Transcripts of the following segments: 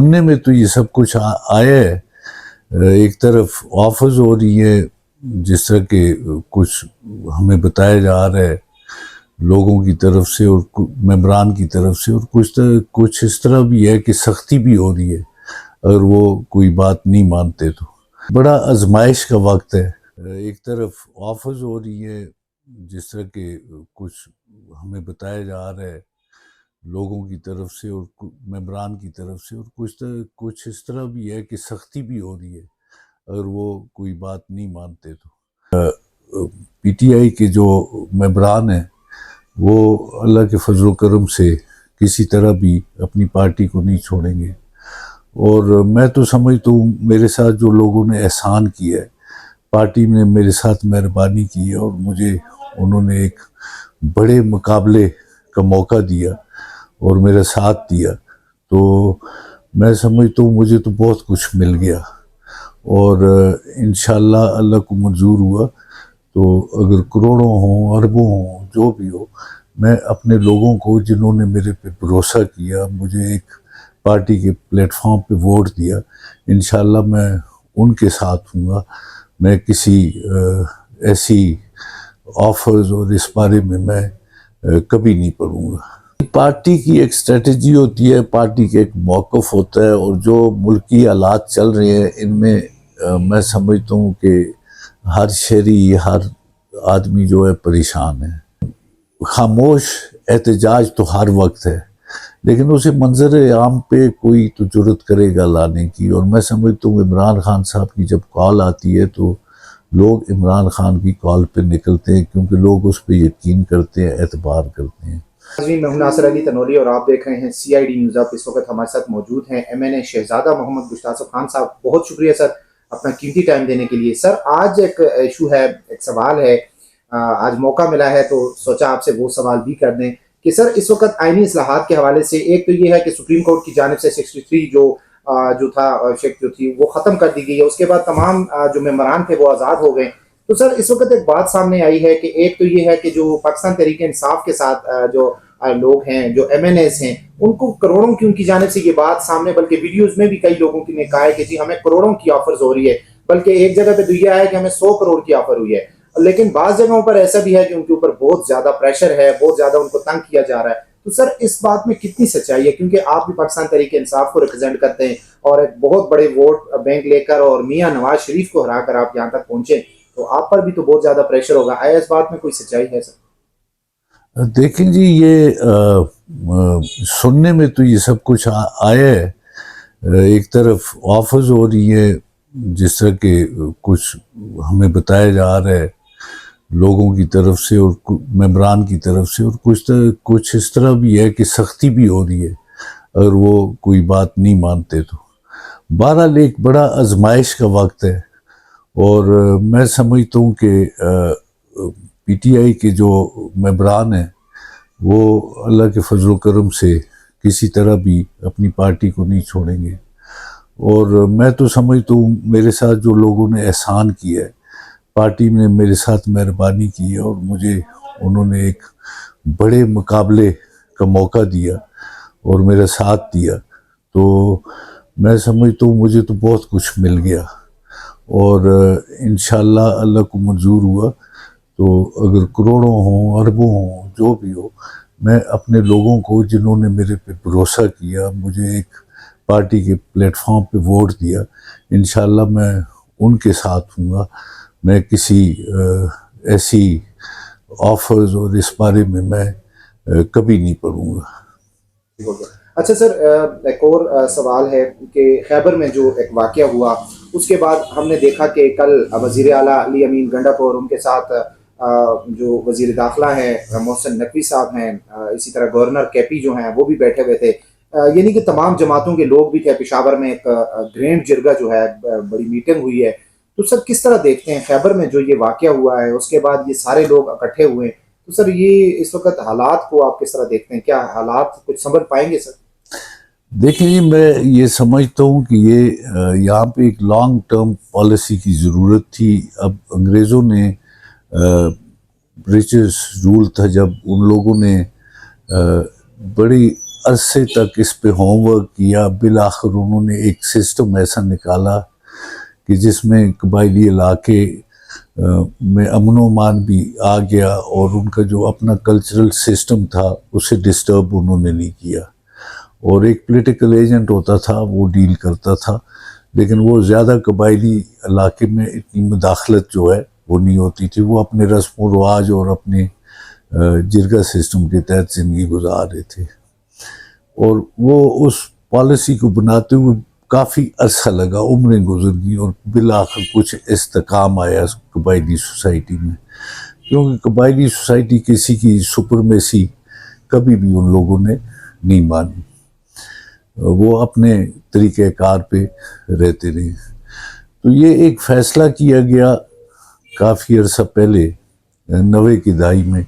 سننے میں تو یہ سب کچھ آیا ہے، ایک طرف آفرز ہو رہی ہے جس طرح کہ کچھ ہمیں بتایا جا رہا ہے لوگوں کی طرف سے اور ممبران کی طرف سے، اور کچھ اس طرح بھی ہے کہ سختی بھی ہو رہی ہے اگر وہ کوئی بات نہیں مانتے تو۔ بڑا آزمائش کا وقت ہے، ایک طرف آفرز ہو رہی ہے جس طرح کہ کچھ ہمیں بتایا جا رہا ہے لوگوں کی طرف سے اور ممبران کی طرف سے، اور کچھ اس طرح بھی ہے کہ سختی بھی ہو رہی ہے اگر وہ کوئی بات نہیں مانتے تو۔ پی ٹی آئی کے جو ممبران ہیں وہ اللہ کے فضل و کرم سے کسی طرح بھی اپنی پارٹی کو نہیں چھوڑیں گے، اور میں تو سمجھتا ہوں میرے ساتھ جو لوگوں نے احسان کیا ہے، پارٹی نے میرے ساتھ مہربانی کی ہے اور مجھے انہوں نے ایک بڑے مقابلے کا موقع دیا اور میرا ساتھ دیا، تو میں سمجھتا ہوں مجھے تو بہت کچھ مل گیا، اور انشاءاللہ اللہ کو منظور ہوا تو اگر کروڑوں ہوں اربوں ہوں جو بھی ہو، میں اپنے لوگوں کو جنہوں نے میرے پہ بھروسہ کیا، مجھے ایک پارٹی کے پلیٹ فارم پہ ووٹ دیا، انشاءاللہ میں ان کے ساتھ ہوں گا۔ میں کسی ایسی آفرز اور اس بارے میں کبھی نہیں پڑھوں گا۔ پارٹی کی ایک اسٹریٹجی ہوتی ہے، پارٹی کے ایک موقف ہوتا ہے، اور جو ملکی حالات چل رہے ہیں ان میں میں سمجھتا ہوں کہ ہر شہری، ہر آدمی جو ہے پریشان ہے۔ خاموش احتجاج تو ہر وقت ہے، لیکن اسے منظر عام پہ کوئی تو جرت کرے گا لانے کی، اور میں سمجھتا ہوں عمران خان صاحب کی جب کال آتی ہے تو لوگ عمران خان کی کال پہ نکلتے ہیں، کیونکہ لوگ اس پہ یقین کرتے ہیں، اعتبار کرتے ہیں۔ میں ہوں ناصر علی تنوری اور آپ دیکھ رہے ہیں سی آئی ڈی نیوز آپ۔ اس وقت ہمارے ساتھ موجود ہیں ایم این اے شہزادہ محمد گشتاسب خان صاحب۔ بہت شکریہ سر اپنا قیمتی ٹائم دینے کے لیے۔ سر آج ایک ایشو ہے، ایک سوال ہے، آج موقع ملا ہے تو سوچا آپ سے وہ سوال بھی کر دیں کہ سر اس وقت آئینی اصلاحات کے حوالے سے ایک تو یہ ہے کہ سپریم کورٹ کی جانب سے 63 جو تھا شیک جو تھی وہ ختم کر دی گئی ہے، اس کے بعد تمام جو ممبران تھے وہ آزاد ہو گئے۔ تو سر اس وقت ایک بات سامنے آئی ہے کہ ایک تو یہ ہے کہ جو پاکستان تحریک انصاف کے ساتھ جو لوگ ہیں، جو ایم این ایز ہیں، ان کو کروڑوں کی ان کی جانب سے یہ بات سامنے، بلکہ ویڈیوز میں بھی کئی لوگوں نے کہا ہے کہ جی ہمیں کروڑوں کی آفرز ہو رہی ہے، بلکہ ایک جگہ پہ تو یہ آیا کہ ہمیں 100 کروڑ کی آفر ہوئی ہے۔ لیکن بعض جگہوں پر ایسا بھی ہے کہ ان کے اوپر بہت زیادہ پریشر ہے، بہت زیادہ ان کو تنگ کیا جا رہا ہے۔ تو سر اس بات میں کتنی سچائی ہے، کیونکہ آپ بھی پاکستان تحریک انصاف کو ریپرزینٹ کرتے ہیں اور ایک بہت بڑے ووٹ بینک لے کر اور میاں نواز شریف کو ہرا کر آپ یہاں تک پہنچے، تو آپ پر بھی تو بہت زیادہ پریشر ہوگا، آیا اس بات میں کوئی سچائی ہے سر؟ دیکھیں جی، یہ سننے میں تو یہ سب کچھ آیا ہے، ایک طرف آفرز ہو رہی ہے جس طرح کہ کچھ ہمیں بتایا جا رہا ہے لوگوں کی طرف سے اور ممبران کی طرف سے، اور کچھ اس طرح بھی ہے کہ سختی بھی ہو رہی ہے اگر وہ کوئی بات نہیں مانتے تو۔ بہرحال ایک بڑا آزمائش کا وقت ہے، اور میں سمجھتا ہوں کہ پی ٹی آئی کے جو ممبران ہیں وہ اللہ کے فضل و کرم سے کسی طرح بھی اپنی پارٹی کو نہیں چھوڑیں گے، اور میں تو سمجھتا ہوں میرے ساتھ جو لوگوں نے احسان کیا ہے، پارٹی نے میرے ساتھ مہربانی کی ہے اور مجھے انہوں نے ایک بڑے مقابلے کا موقع دیا اور میرا ساتھ دیا، تو میں سمجھتا ہوں مجھے تو بہت کچھ مل گیا، اور انشاءاللہ اللہ کو منظور ہوا تو اگر کروڑوں ہوں اربوں ہوں جو بھی ہو، میں اپنے لوگوں کو جنہوں نے میرے پہ بھروسہ کیا، مجھے ایک پارٹی کے پلیٹ فارم پہ ووٹ دیا، انشاءاللہ میں ان کے ساتھ ہوں گا۔ میں کسی ایسی آفرز اور اس بارے میں کبھی نہیں پڑھوں گا۔ اچھا سر، ایک اور سوال ہے کہ خیبر میں جو ایک واقعہ ہوا اس کے بعد ہم نے دیکھا کہ کل وزیر اعلیٰ علی امین گنڈک اور ان کے ساتھ جو وزیر داخلہ ہیں محسن نقوی صاحب ہیں، اسی طرح گورنر کے پی جو ہیں وہ بھی بیٹھے ہوئے تھے، یعنی کہ تمام جماعتوں کے لوگ بھی تھے۔ پشاور میں ایک گرینڈ جرگہ جو ہے، بڑی میٹنگ ہوئی ہے۔ تو سر کس طرح دیکھتے ہیں خیبر میں جو یہ واقعہ ہوا ہے، اس کے بعد یہ سارے لوگ اکٹھے ہوئے ہیں، تو سر یہ اس وقت حالات کو آپ کس طرح دیکھتے ہیں؟ کیا حالات کچھ سنبھل پائیں گے سر؟ دیکھیں جی، میں یہ سمجھتا ہوں کہ یہ یہاں پہ ایک لانگ ٹرم پالیسی کی ضرورت تھی۔ اب انگریزوں نے برٹش رول تھا جب، ان لوگوں نے بڑی عرصے تک اس پہ ہوم ورک کیا. بالآخر انہوں نے ایک سسٹم ایسا نکالا کہ جس میں قبائلی علاقے میں امن و امان بھی آ گیا, اور ان کا جو اپنا کلچرل سسٹم تھا اسے ڈسٹرب انہوں نے نہیں کیا. اور ایک پولیٹیکل ایجنٹ ہوتا تھا, وہ ڈیل کرتا تھا, لیکن وہ زیادہ قبائلی علاقے میں اتنی مداخلت جو ہے وہ نہیں ہوتی تھی. وہ اپنے رسم و رواج اور اپنے جرگہ سسٹم کے تحت زندگی گزار رہے تھے. اور وہ اس پالیسی کو بناتے ہوئے کافی عرصہ لگا, عمریں گزر گئی, اور بالآخر کچھ استحکام آیا اس قبائلی سوسائٹی میں, کیونکہ قبائلی سوسائٹی کسی کی سپرمیسی کبھی بھی ان لوگوں نے نہیں مانی. وہ اپنے طریقہ کار پہ رہتے رہے. تو یہ ایک فیصلہ کیا گیا کافی عرصہ پہلے 90 کی دہائی میں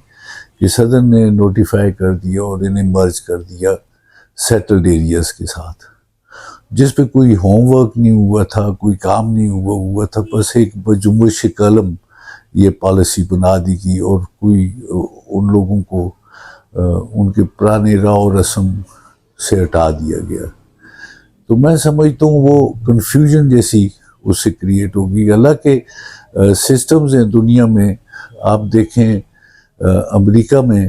کہ صدر نے نوٹیفائی کر دیا اور انہیں مرج کر دیا سیٹلڈ ایریاز کے ساتھ, جس پہ کوئی ہوم ورک نہیں ہوا تھا, کوئی کام نہیں ہوا تھا. بس ایک بجنبش قلم یہ پالیسی بنا دی گئی, اور کوئی ان لوگوں کو ان کے پرانے راؤ رسم سے ہٹا دیا گیا. تو میں سمجھتا ہوں وہ کنفیوژن جیسی اس سے کریٹ ہوگی. حالانکہ سسٹمز ہیں دنیا میں, آپ دیکھیں امریکہ میں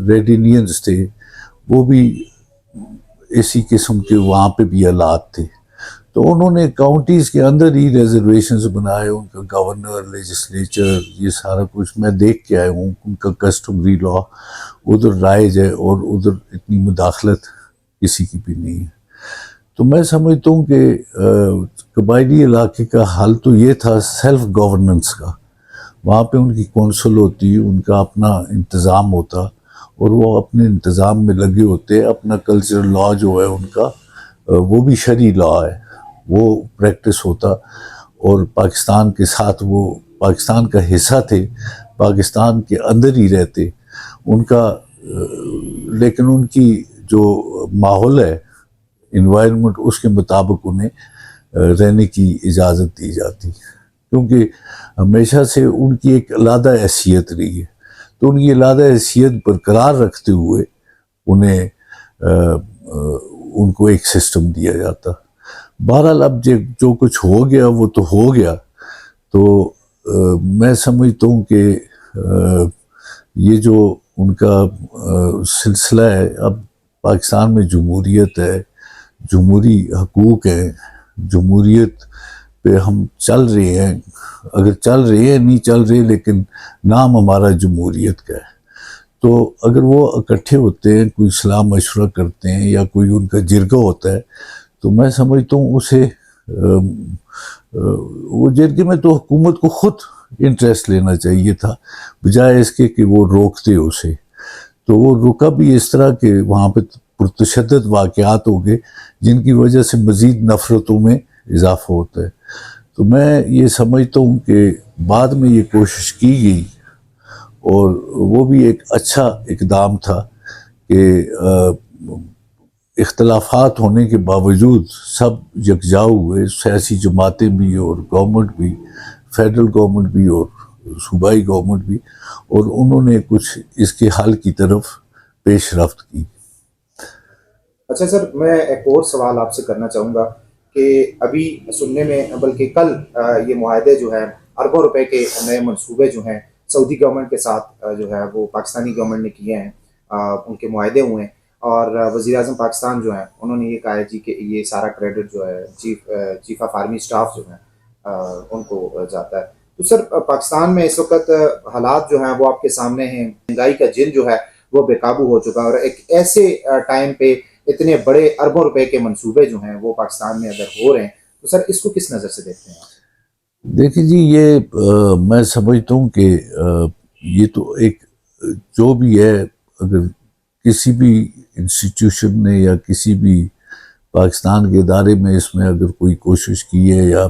ریڈ انڈینز تھے, وہ بھی اسی قسم کے وہاں پہ بھی حالات تھے. تو انہوں نے کاؤنٹیز کے اندر ہی ریزرویشنز بنائے, ان کا گورنر, لیجسلیچر, یہ سارا کچھ میں دیکھ کے آیا ہوں. ان کا کسٹمری لا ادھر رائج ہے, اور ادھر اتنی مداخلت کسی کی بھی نہیں ہے. تو میں سمجھتا ہوں کہ قبائلی علاقے کا حل تو یہ تھا سیلف گورننس کا. وہاں پہ ان کی کونسل ہوتی, ان کا اپنا انتظام ہوتا, اور وہ اپنے انتظام میں لگے ہوتے. اپنا کلچرل لا جو ہے ان کا وہ بھی شرعی لا ہے, وہ پریکٹس ہوتا, اور پاکستان کے ساتھ وہ پاکستان کا حصہ تھے, پاکستان کے اندر ہی رہتے ان کا. لیکن ان کی جو ماحول ہے, انوائرمنٹ, اس کے مطابق انہیں رہنے کی اجازت دی جاتی, کیونکہ ہمیشہ سے ان کی ایک علیحدہ حیثیت رہی ہے. تو ان کی علیحدہ حیثیت برقرار رکھتے ہوئے انہیں ان کو ایک سسٹم دیا جاتا. بہرحال اب جو کچھ ہو گیا وہ تو ہو گیا. تو میں سمجھتا ہوں کہ یہ جو ان کا سلسلہ ہے, اب پاکستان میں جمہوریت ہے, جمہوری حقوق ہیں, جمہوریت پہ ہم چل رہے ہیں. اگر چل رہے ہیں نہیں چل رہے, لیکن نام ہمارا جمہوریت کا ہے. تو اگر وہ اکٹھے ہوتے ہیں, کوئی صلاح مشورہ کرتے ہیں, یا کوئی ان کا جرگہ ہوتا ہے, تو میں سمجھتا ہوں اسے وہ جرگے میں تو حکومت کو خود انٹرسٹ لینا چاہیے تھا, بجائے اس کے کہ وہ روکتے اسے. تو وہ رکا بھی اس طرح کہ وہاں پہ پرتشدد واقعات ہو گئے, جن کی وجہ سے مزید نفرتوں میں اضافہ ہوتا ہے. تو میں یہ سمجھتا ہوں کہ بعد میں یہ کوشش کی گئی, اور وہ بھی ایک اچھا اقدام تھا کہ اختلافات ہونے کے باوجود سب یکجا ہوئے, سیاسی جماعتیں بھی اور گورنمنٹ بھی, فیڈرل گورنمنٹ بھی اور صوبائی گورنمنٹ بھی, اور انہوں نے کچھ اس کے حل کی طرف پیش رفت کی. اچھا سر, میں ایک اور سوال آپ سے کرنا چاہوں گا کہ ابھی سننے میں, بلکہ کل یہ معاہدے جو ہیں اربوں روپے کے نئے منصوبے جو ہیں سعودی گورنمنٹ کے ساتھ جو ہے وہ پاکستانی گورنمنٹ نے کیے ہیں, ان کے معاہدے ہوئے ہیں, اور وزیر اعظم پاکستان جو ہیں انہوں نے یہ کہا ہے جی کہ یہ سارا کریڈٹ جو ہے چیف آف آرمی اسٹاف جو ہیں ان کو جاتا ہے. تو سر پاکستان میں اس وقت حالات جو ہیں وہ آپ کے سامنے ہیں, مہنگائی کا جن جو ہے وہ بے قابو ہو چکا ہے, اور ایک ایسے ٹائم پہ اتنے بڑے اربوں روپے کے منصوبے جو ہیں وہ پاکستان میں اگر ہو رہے ہیں, تو سر اس کو کس نظر سے دیکھتے ہیں آپ؟ دیکھیں جی, یہ میں سمجھتا ہوں کہ یہ تو ایک جو بھی ہے, اگر کسی بھی انسٹیٹیوشن نے یا کسی بھی پاکستان کے ادارے میں اس میں اگر کوئی کوشش کی ہے یا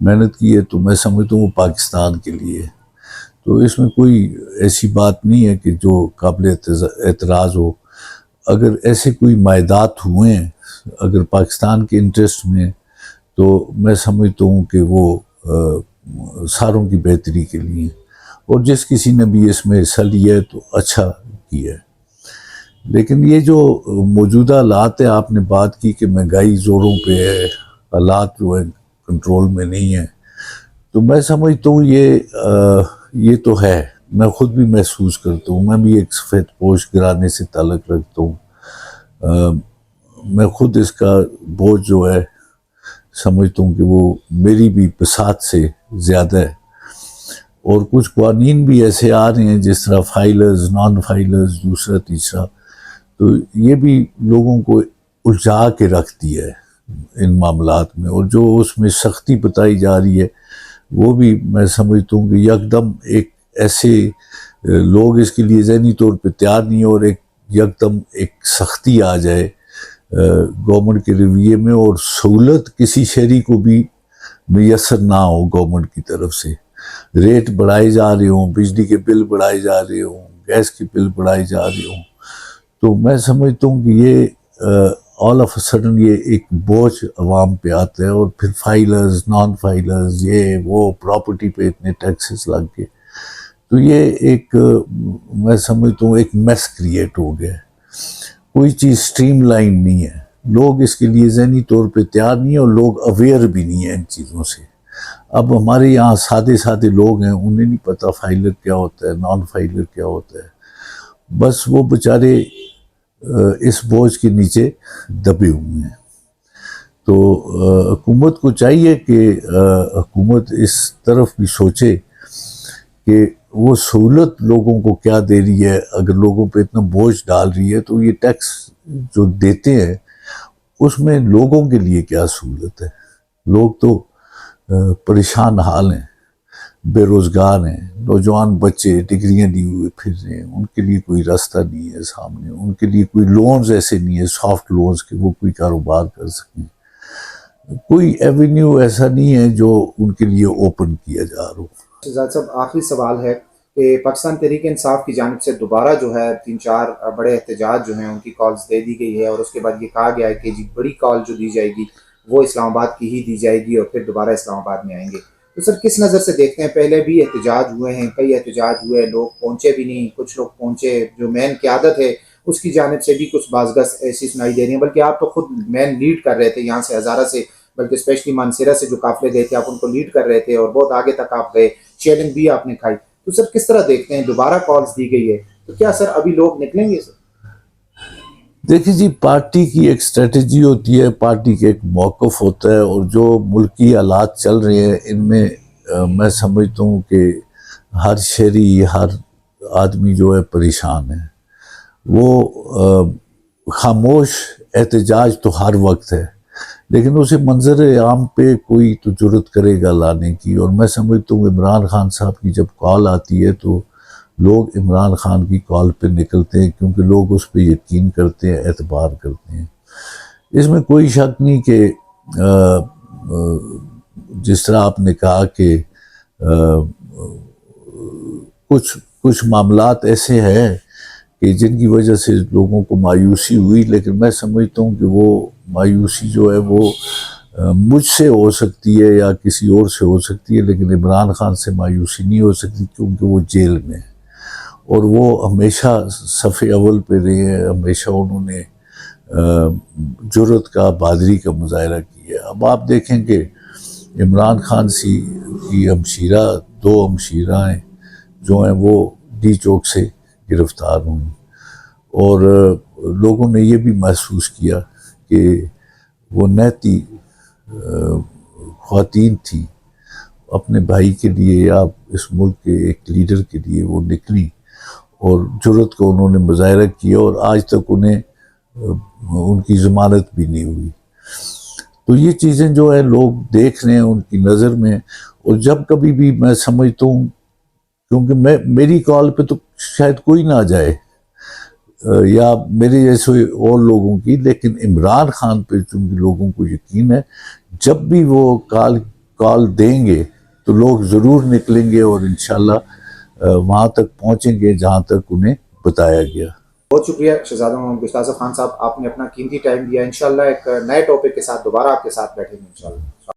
محنت کی ہے, تو میں سمجھتا ہوں وہ پاکستان کے لیے. تو اس میں کوئی ایسی بات نہیں ہے کہ جو قابل اعتراض ہو. اگر ایسے کوئی معاہدات ہوئے ہیں اگر پاکستان کے انٹرسٹ میں, تو میں سمجھتا ہوں کہ وہ ساروں کی بہتری کے لیے, اور جس کسی نے بھی اس میں حصہ لیا ہے تو اچھا کیا ہے. لیکن یہ جو موجودہ حالات ہے، آپ نے بات کی کہ مہنگائی زوروں پہ ہے، حالات جو ہیں کنٹرول میں نہیں ہیں، تو میں سمجھتا ہوں یہ تو ہے، میں خود بھی محسوس کرتا ہوں، میں بھی ایک سفید پوش گھرانے سے تعلق رکھتا ہوں، میں خود اس کا بوجھ جو ہے سمجھتا ہوں کہ وہ میری بھی بساط سے زیادہ ہے، اور کچھ قوانین بھی ایسے آ رہے ہیں جس طرح فائلرز، نان فائلرز، دوسرا تیسرا، تو یہ بھی لوگوں کو الجھا کے رکھتی ہے ان معاملات میں، اور جو اس میں سختی بتائی جا رہی ہے وہ بھی میں سمجھتا ہوں کہ یکدم ایک ایسے لوگ اس کے لیے ذہنی طور پہ تیار نہیں، اور یکدم ایک سختی آ جائے گورنمنٹ کے رویے میں، اور سہولت کسی شہری کو بھی میسر نہ ہو گورنمنٹ کی طرف سے، ریٹ بڑھائے جا رہے ہوں، بجلی کے بل بڑھائے جا رہے ہوں، گیس کے بل بڑھائے جا رہے ہوں، تو میں سمجھتا ہوں کہ یہ آل آف سڈن یہ ایک بوجھ عوام پہ آتا ہے، اور پھر فائلرز، نان فائلرز، یہ وہ پراپرٹی پہ اتنے ٹیکسز لگ کے، تو یہ ایک میں سمجھتا ہوں ایک میس کریٹ ہو گیا ہے، کوئی چیز سٹریم لائن نہیں ہے، لوگ اس کے لیے ذہنی طور پہ تیار نہیں ہیں، اور لوگ اویئر بھی نہیں ہیں ان چیزوں سے۔ اب ہمارے یہاں سادے لوگ ہیں، انہیں نہیں پتہ فائلر کیا ہوتا ہے، نان فائلر کیا ہوتا ہے، بس وہ بیچارے اس بوجھ کے نیچے دبے ہوئے ہیں۔ تو حکومت کو چاہیے کہ حکومت اس طرف بھی سوچے کہ وہ سہولت لوگوں کو کیا دے رہی ہے، اگر لوگوں پہ اتنا بوجھ ڈال رہی ہے تو یہ ٹیکس جو دیتے ہیں اس میں لوگوں کے لیے کیا سہولت ہے؟ لوگ تو پریشان حال ہیں، بے روزگار ہیں، نوجوان بچے ڈگریاں لیے ہوئے پھر رہے ہیں، ان کے لیے کوئی راستہ نہیں ہے سامنے، ان کے لیے کوئی لونز ایسے نہیں ہے، سافٹ لونز کہ وہ کوئی کاروبار کر سکیں، کوئی ایونیو ایسا نہیں ہے جو ان کے لیے اوپن کیا جا رہا ہو۔ شہزاد صاحب، آخری سوال ہے کہ پاکستان تحریک انصاف کی جانب سے دوبارہ جو ہے 3-4 بڑے احتجاج جو ہیں ان کی کالز دے دی گئی ہے، اور اس کے بعد یہ کہا گیا ہے کہ جی بڑی کال جو دی جائے گی وہ اسلام آباد کی ہی دی جائے گی، اور پھر دوبارہ اسلام آباد میں آئیں گے، تو سر کس نظر سے دیکھتے ہیں؟ پہلے بھی احتجاج ہوئے ہیں، کئی احتجاج ہوئے، لوگ پہنچے بھی نہیں، کچھ لوگ پہنچے، جو مین قیادت ہے اس کی جانب سے بھی کچھ بازگشت ایسی سنائی دے رہی ہیں، بلکہ آپ تو خود مین لیڈ کر رہے تھے یہاں سے ہزارہ سے، بلکہ اسپیشلی مانسیرہ سے جو قافلے گئے تھے آپ ان کو لیڈ کر رہے تھے، اور بہت آگے تک آپ گئے، چیلنج بھی آپ نے کھائی، تو سر کس طرح دیکھتے ہیں؟ دوبارہ کالز دی گئی ہے تو کیا سر ابھی لوگ نکلیں گے سر؟ دیکھیں جی، پارٹی کی ایک اسٹریٹجی ہوتی ہے، پارٹی کا ایک موقف ہوتا ہے، اور جو ملکی حالات چل رہے ہیں ان میں میں سمجھتا ہوں کہ ہر شہری، ہر آدمی جو ہے پریشان ہے، وہ خاموش احتجاج تو ہر وقت ہے، لیکن اسے منظر عام پہ کوئی تو جرت کرے گا لانے کی، اور میں سمجھتا ہوں عمران خان صاحب کی جب کال آتی ہے تو لوگ عمران خان کی کال پہ نکلتے ہیں، کیونکہ لوگ اس پہ یقین کرتے ہیں، اعتبار کرتے ہیں، اس میں کوئی شک نہیں کہ جس طرح آپ نے کہا کہ کچھ معاملات ایسے ہیں کہ جن کی وجہ سے لوگوں کو مایوسی ہوئی، لیکن میں سمجھتا ہوں کہ وہ مایوسی جو ہے وہ مجھ سے ہو سکتی ہے یا کسی اور سے ہو سکتی ہے، لیکن عمران خان سے مایوسی نہیں ہو سکتی، کیونکہ وہ جیل میں ہے، اور وہ ہمیشہ صف اول پہ رہے ہیں، ہمیشہ انہوں نے جرت کا، بہادری کا مظاہرہ کیا ہے۔ اب آپ دیکھیں کہ عمران خان کی ہمشیرہ، 2 ہمشیرہیں جو ہیں وہ ڈی چوک سے گرفتار ہوئیں، اور لوگوں نے یہ بھی محسوس کیا کہ وہ نہتی خواتین تھی، اپنے بھائی کے لیے یا اس ملک کے ایک لیڈر کے لیے وہ نکلی، اور جرت کو انہوں نے مظاہرہ کیا، اور آج تک انہیں ان کی ضمانت بھی نہیں ہوئی۔ تو یہ چیزیں جو ہے لوگ دیکھ رہے ہیں ان کی نظر میں، اور جب کبھی بھی میں سمجھتا ہوں، کیونکہ میری کال پہ تو شاید کوئی نہ جائے یا میرے جیسے اور لوگوں کی، لیکن عمران خان پہ چونکہ لوگوں کو یقین ہے، جب بھی وہ کال دیں گے تو لوگ ضرور نکلیں گے، اور انشاءاللہ وہاں تک پہنچیں گے جہاں تک انہیں بتایا گیا۔ بہت شکریہ شہزادہ محمد گشتاسف خان صاحب، آپ نے اپنا قیمتی ٹائم دیا، انشاءاللہ ایک نئے ٹاپک کے ساتھ دوبارہ آپ کے ساتھ بیٹھیں گے انشاءاللہ۔